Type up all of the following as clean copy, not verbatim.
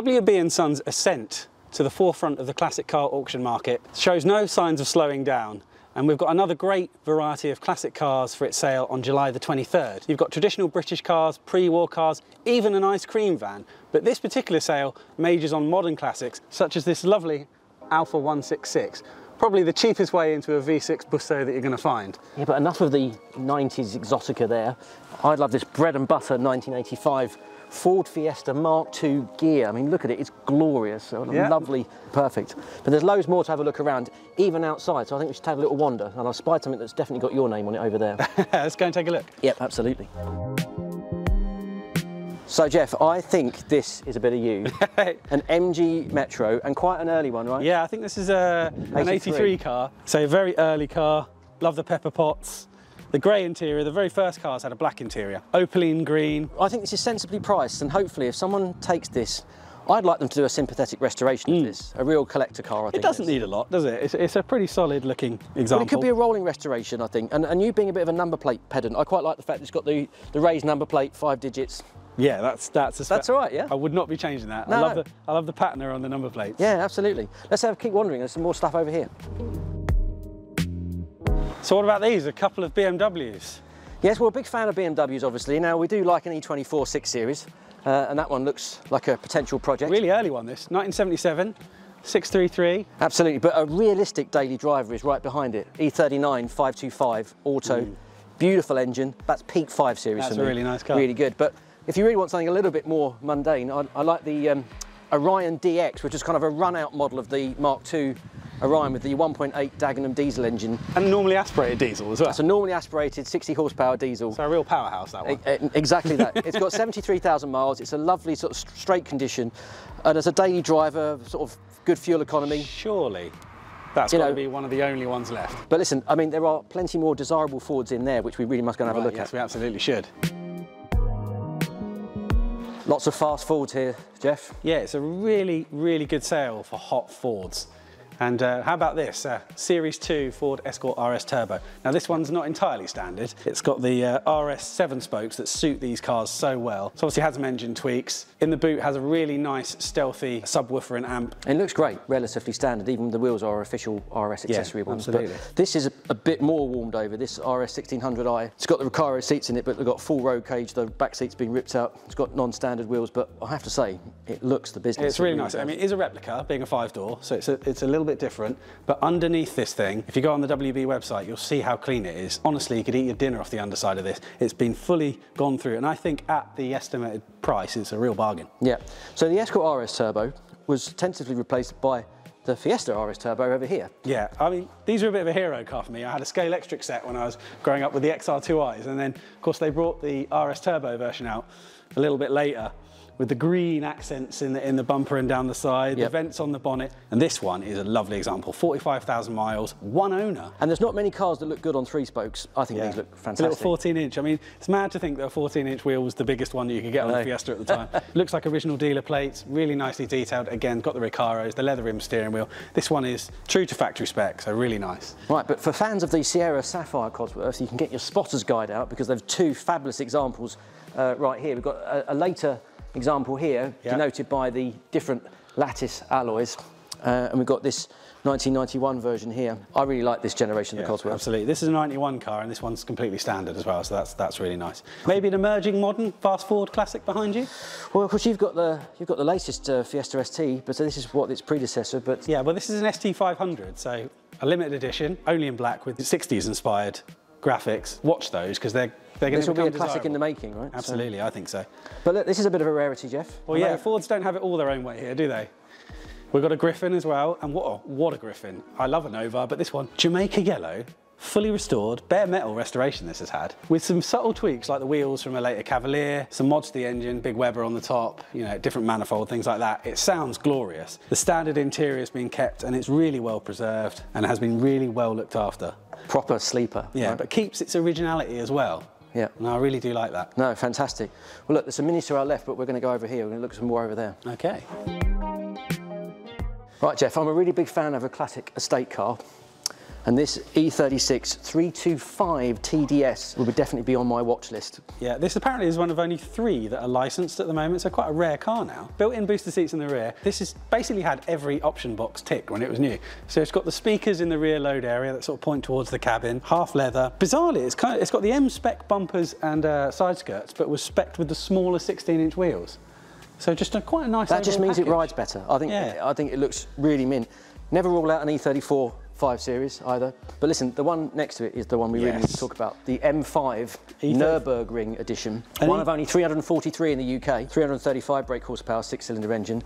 wb&sons ascent to the forefront of the classic car auction market shows no signs of slowing down, and we've got another great variety of classic cars for its sale on July the 23rd. You've got traditional British cars, pre-war cars, even an ice cream van, but this particular sale majors on modern classics such as this lovely Alfa 166. Probably the cheapest way into a V6 Busto that you're going to find. Yeah, but enough of the 90s exotica there. I'd love this bread and butter 1985 Ford Fiesta Mark II Ghia. I mean, look at it, it's glorious, lovely, perfect. But there's loads more to have a look around, even outside, so I think we should have a little wander, and I've spied something that's definitely got your name on it over there. Let's go and take a look. Yep, absolutely. So Jeff, I think this is a bit of you. An MG Metro, and quite an early one, right? Yeah, I think this is an 83 car, so a very early car. Love the pepper pots. The grey interior, the very first cars had a black interior. Opaline green. I think this is sensibly priced, and hopefully if someone takes this, I'd like them to do a sympathetic restoration of this. A real collector car, I think. It doesn't need a lot, does it? It's a pretty solid looking example. Well, it could be a rolling restoration, I think. And you being a bit of a number plate pedant, I quite like the fact it's got the raised number plate, 5 digits. Yeah, that's all right, yeah? I would not be changing that. No, I love the patina on the number plates. Yeah, absolutely. Let's keep wandering. There's some more stuff over here. So what about these? A couple of BMWs. Yes, we're a big fan of BMWs, obviously. Now, we do like an E24 6 Series, and that one looks like a potential project. Really early one, this. 1977, 633. Absolutely, but a realistic daily driver is right behind it. E39 525 Auto, beautiful engine. That's peak 5 Series for me. That's a really nice car. Really good. But if you really want something a little bit more mundane, I like the Orion DX, which is kind of a run-out model of the Mark II Orion with the 1.8 Dagenham diesel engine. And normally aspirated diesel as well. It's a normally aspirated 60 horsepower diesel. So a real powerhouse, that one. Exactly that. It's got 73,000 miles. It's a lovely sort of straight condition. And as a daily driver, sort of good fuel economy. Surely that's got to be one of the only ones left. But listen, I mean, there are plenty more desirable Fords in there, which we really must go and have a look at. Yes, we absolutely should. Lots of fast Fords here, Jeff. Yeah, it's a really, really good sale for hot Fords. And how about this, Series 2 Ford Escort RS Turbo. Now this one's not entirely standard. It's got the RS 7 spokes that suit these cars so well. It's obviously had some engine tweaks. In the boot has a really nice stealthy subwoofer and amp. It looks great, relatively standard. Even the wheels are official RS accessory ones. Absolutely. But this is a bit more warmed over, this RS 1600i. It's got the Recaro seats in it, but they've got full road cage. The back seat's been ripped out. It's got non-standard wheels, but I have to say, it looks the business. It's really nice. I mean, it is a replica, being a 5-door, so it's a little bit different, but underneath this thing, if you go on the WB website, you'll see how clean it is. Honestly, you could eat your dinner off the underside of this. It's been fully gone through, and I think at the estimated price, it's a real bargain. Yeah, so the Escort RS Turbo was tentatively replaced by the Fiesta RS Turbo over here. Yeah, I mean, these are a bit of a hero car for me. I had a scale electric set when I was growing up with the XR2Is, and then, of course, they brought the RS Turbo version out a little bit later, with the green accents in the bumper and down the side, the vents on the bonnet. And this one is a lovely example. 45,000 miles, one owner. And there's not many cars that look good on 3 spokes. I think these look fantastic. It's a little 14-inch. I mean, it's mad to think that a 14-inch wheel was the biggest one that you could get on the Fiesta at the time. Looks like original dealer plates, really nicely detailed. Again, got the Recaros, the leather rim steering wheel. This one is true to factory spec, so really nice. Right, but for fans of the Sierra Sapphire Cosworth, you can get your spotter's guide out because there's 2 fabulous examples right here. We've got a later example here, denoted by the different lattice alloys, and we've got this 1991 version here. I really like this generation of the Cosworth. Absolutely. This is a 91 car, and this one's completely standard as well, so that's really nice. Maybe an emerging modern fast forward classic behind you? Well, of course you've got the latest Fiesta ST, but so this is what its predecessor. But yeah, well, this is an ST500, so a limited edition, only in black with 60s inspired graphics. Watch those because they're going to become desirable. This will be a classic in the making, right? Absolutely, I think so. But look, this is a bit of a rarity, Jeff. Well, yeah, Fords don't have it all their own way here, do they? We've got a Griffin as well, and what a Griffin. I love a Nova, but this one, Jamaica yellow, fully restored, bare metal restoration this has had, with some subtle tweaks like the wheels from a later Cavalier, some mods to the engine, big Weber on the top, you know, different manifold, things like that. It sounds glorious. The standard interior has been kept, and it's really well preserved, and has been really well looked after. Proper sleeper. Yeah, right? But keeps its originality as well. Yeah. No, I really do like that. No, fantastic. Well, look, there's some minis to our left, but we're going to go over here. We're going to look at some more over there. Okay. Right, Jeff, I'm a really big fan of a classic estate car. And this E36 325 TDS will definitely be on my watch list. Yeah, this apparently is one of only 3 that are licensed at the moment, so quite a rare car now. Built-in booster seats in the rear. This has basically had every option box ticked when it was new. So it's got the speakers in the rear load area that sort of point towards the cabin, half leather. Bizarrely, it's got the M-spec bumpers and side skirts, but was spec'd with the smaller 16-inch wheels. So just quite a nice That just means package. it rides better. I think it looks really mint. Never rule out an E34 5 Series either. But listen, the one next to it is the one we really need to talk about. The M5 Nurburgring edition. One of only 343 in the UK. 335 brake horsepower, 6-cylinder engine.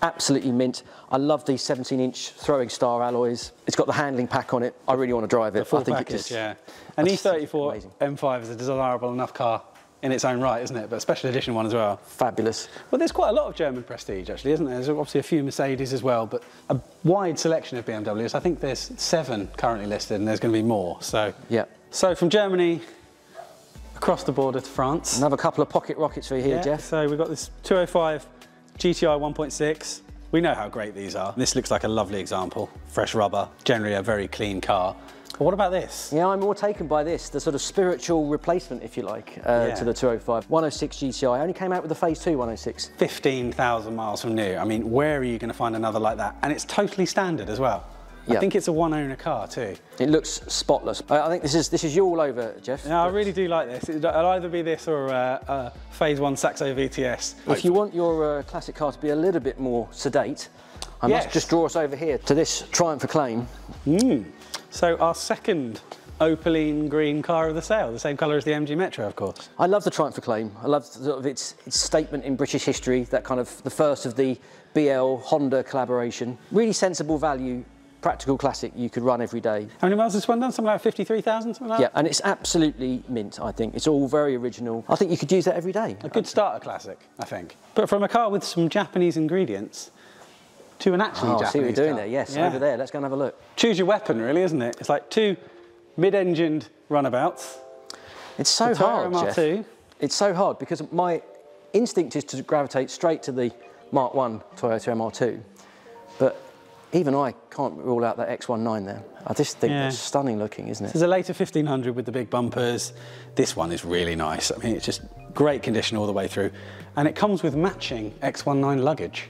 Absolutely mint. I love these 17-inch throwing star alloys. It's got the handling pack on it. I really want to drive it. The full I think package, yeah. An E34 M5 is a desirable enough car in its own right, isn't it? But a special edition one as well. Fabulous. Well, there's quite a lot of German prestige, actually, isn't there? There's obviously a few Mercedes as well, but a wide selection of BMWs. I think there's 7 currently listed, and there's going to be more. So, yeah. So from Germany across the border to France. Another couple of pocket rockets for you here, Jeff. So we've got this 205 GTI 1.6. We know how great these are. This looks like a lovely example. Fresh rubber, generally a very clean car. But what about this? Yeah, I'm more taken by this, the sort of spiritual replacement, if you like, to the 205. 106 GTI, only came out with the Phase 2 106. 15,000 miles from new. I mean, where are you going to find another like that? And it's totally standard as well. I think it's a one-owner car too. It looks spotless. I think this is you all over, Jeff. Yeah, I really do like this. It'll either be this or a Phase 1 Saxo VTS. If you want your classic car to be a little bit more sedate, I must just draw us over here to this Triumph Acclaim. So our second opaline green car of the sale, the same colour as the MG Metro, of course. I love the Triumph Acclaim. I love sort of its statement in British history, that kind of the first of the BL Honda collaboration. Really sensible value, practical classic you could run every day. How many miles has this one done? Something like 53,000, something like that? Yeah, and it's absolutely mint, I think. It's all very original. I think you could use that every day. A good starter classic, I think. But from a car with some Japanese ingredients to an actually Japanese car. I see what you're doing there, yes, over there. Let's go and have a look. Choose your weapon, really, isn't it? It's like 2 mid-engined runabouts. It's so hard, Mark Jeff. II. It's so hard because my instinct is to gravitate straight to the Mark I Toyota MR2, but even I can't rule out that X19 there. I just think that's stunning looking, isn't it? There's a later 1500 with the big bumpers. This one is really nice. I mean, it's just great condition all the way through. And it comes with matching X19 luggage.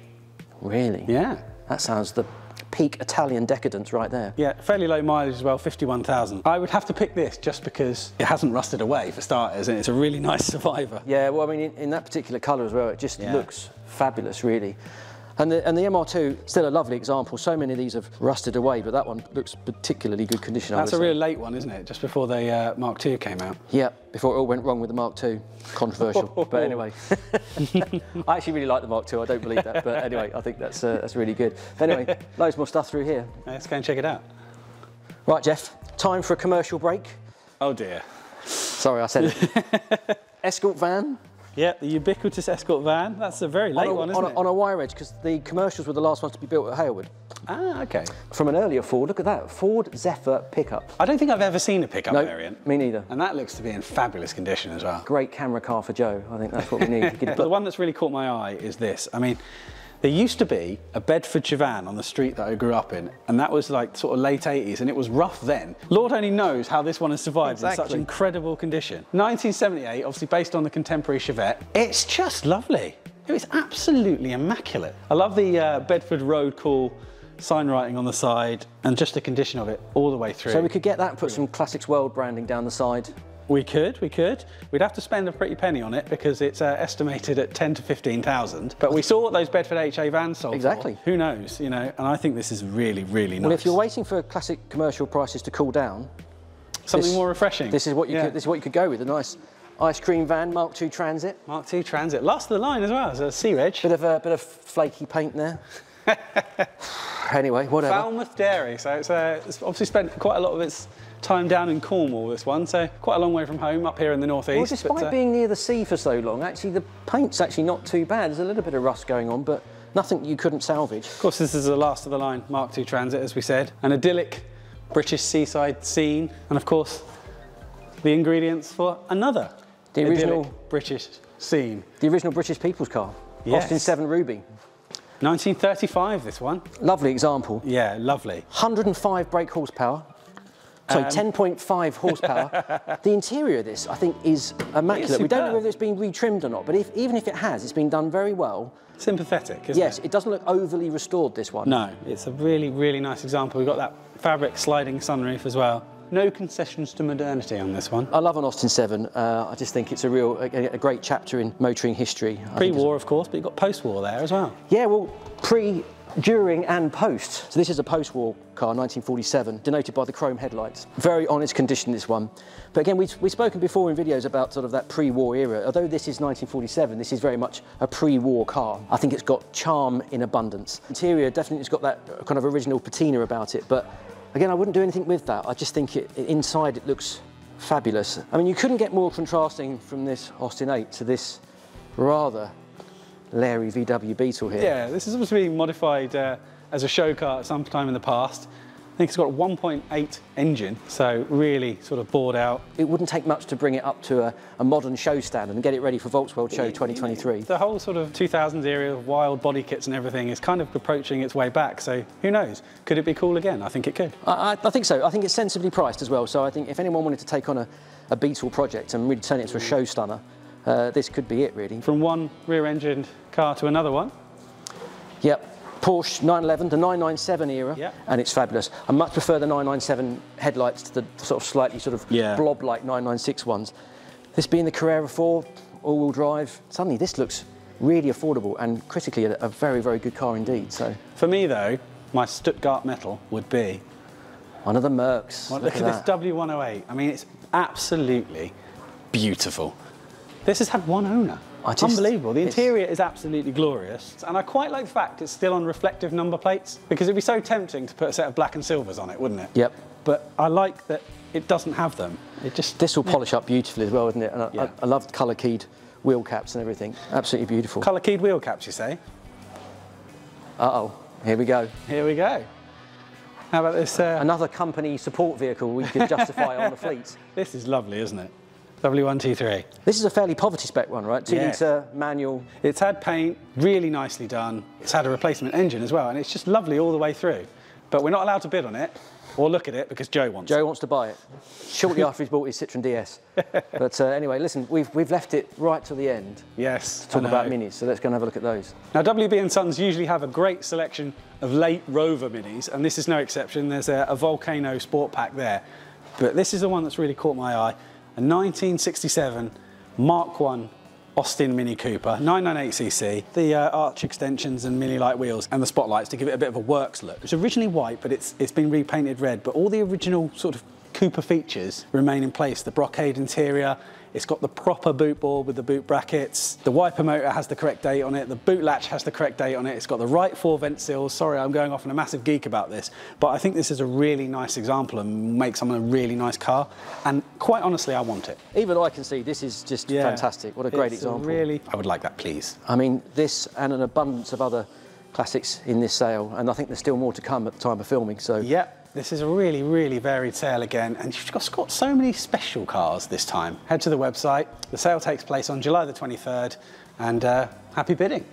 Really? Yeah. That sounds the peak Italian decadence right there. Yeah, fairly low mileage as well, 51,000. I would have to pick this just because it hasn't rusted away for starters, and it's a really nice survivor. Yeah, well, I mean, in that particular colour as well, it just looks fabulous, really. And the MR2, still a lovely example. So many of these have rusted away, but that one looks particularly good condition. That's a real late one, isn't it? Just before the Mark II came out. Yeah, before it all went wrong with the Mark II. Controversial, but anyway. I actually really like the Mark II. I don't believe that, but anyway, I think that's really good. Anyway, loads more stuff through here. Let's go and check it out. Right, Jeff, time for a commercial break. Oh dear. Sorry, I said it. Escort van. Yeah, the ubiquitous Escort van. That's a very late one, isn't it? On a wire edge, because the commercials were the last ones to be built at Hailwood. Ah, okay. From an earlier Ford, look at that, Ford Zephyr pickup. I don't think I've ever seen a pickup variant. Me neither. And that looks to be in fabulous condition as well. Great camera car for Joe. I think that's what we need. But the one that's really caught my eye is this. I mean, there used to be a Bedford Chevvane on the street that I grew up in, and that was like sort of late 80s, and it was rough then. Lord only knows how this one has survived in such incredible condition. 1978, obviously based on the contemporary Chevette. It's just lovely. It was absolutely immaculate. I love the Bedford Road Call sign writing on the side, and just the condition of it all the way through. So we could get that and put some Classics World branding down the side. We could. We'd have to spend a pretty penny on it because it's estimated at 10 to 15,000. But we saw what those Bedford HA vans sold for. Who knows, you know, and I think this is really, really nice. Well, if you're waiting for classic commercial prices to cool down, something more refreshing. This is what you could go with, a nice ice cream van, Mark II Transit. Mark II Transit, last of the line as well, as a C-Reg. Bit of flaky paint there. Anyway, whatever. Falmouth Dairy, so it's obviously spent quite a lot of its time down in Cornwall, this one, so quite a long way from home, up here in the northeast. Well, despite being near the sea for so long, actually the paint's actually not too bad. There's a little bit of rust going on, but nothing you couldn't salvage. Of course, this is the last of the line Mark II Transit, as we said. An idyllic British seaside scene, and of course, the ingredients for another original British scene. The original British people's car. Yes. Austin 7 Ruby. 1935, this one. Lovely example. Yeah, lovely. 105 brake horsepower, Sorry, 10.5 horsepower. The interior of this, I think, is immaculate. We don't know whether it's been retrimmed or not, but even if it has, it's been done very well. Sympathetic, isn't it? Yes, it doesn't look overly restored, this one. No, it's a really, really nice example. We've got that fabric sliding sunroof as well. No concessions to modernity on this one. I love an Austin 7. I just think it's a great chapter in motoring history. Pre-war, of course, but you've got post-war there as well. Yeah, well, pre, during and post. So this is a post-war car, 1947, denoted by the chrome headlights. Very honest condition, this one. But again, we've spoken before in videos about sort of that pre-war era. Although this is 1947, this is very much a pre-war car. I think it's got charm in abundance. Interior definitely has got that kind of original patina about it, but again, I wouldn't do anything with that. I just think inside it looks fabulous. I mean, you couldn't get more contrasting from this Austin 8 to this rather Larry VW Beetle here. Yeah, this is supposed to be modified as a show car at some time in the past. I think it's got a 1.8 engine, so really sort of bored out. It wouldn't take much to bring it up to a modern show standard and get it ready for Volkswagen Show 2023. The whole sort of 2000s era of wild body kits and everything is kind of approaching its way back, so who knows? Could it be cool again? I think it could. I think so. I think it's sensibly priced as well, so I think if anyone wanted to take on a Beetle project and really turn it into a show stunner, this could be it, really. From one rear-engined car to another one. Yep. Porsche 911, the 997 era, yep. And it's fabulous. I much prefer the 997 headlights to the sort of slightly sort of blob-like 996 ones. This being the Carrera 4, all-wheel drive, suddenly this looks really affordable and critically a very, very good car indeed. So for me though, my Stuttgart metal would be one of the Mercs. Well, look at this W108. I mean, it's absolutely beautiful. This has had one owner. Unbelievable. The interior is absolutely glorious. And I quite like the fact it's still on reflective number plates, because it'd be so tempting to put a set of black and silvers on it, wouldn't it? Yep. But I like that it doesn't have them. It just... This will polish up beautifully as well, isn't it? And I love colour-keyed wheel caps and everything. Absolutely beautiful. Colour-keyed wheel caps, you say? Uh-oh. Here we go. Here we go. How about this? Another company support vehicle we could justify on the fleet. This is lovely, isn't it? W1T3. This is a fairly poverty spec one, right? 2-litre manual. It's had paint, really nicely done. It's had a replacement engine as well, and it's just lovely all the way through. But we're not allowed to bid on it or look at it because Joe wants it. Joe wants to buy it shortly after he's bought his Citroen DS. But anyway, listen, we've left it right to the end. Yes. To talk about minis, so let's go and have a look at those. Now, wb&sons usually have a great selection of late Rover minis, and this is no exception. There's a Volcano Sport Pack there. But this is the one that's really caught my eye. A 1967 Mark I Austin Mini Cooper, 998cc, the arch extensions and mini light wheels and the spotlights to give it a bit of a works look. It's originally white, but it's been repainted red, but all the original sort of Cooper features remain in place. The brocade interior, it's got the proper boot board with the boot brackets, the wiper motor has the correct date on it, the boot latch has the correct date on it, it's got the right 4 vent sills. Sorry, I'm going off on a massive geek about this, but I think this is a really nice example and makes someone a really nice car, and quite honestly, I want it. Even I can see this is just fantastic. What a great example. Really, I would like that, please. I mean, this and an abundance of other classics in this sale, and I think there's still more to come at the time of filming, so... Yeah. This is a really, really varied sale again, and you've got so many special cars this time. Head to the website. The sale takes place on July the 23rd, and happy bidding.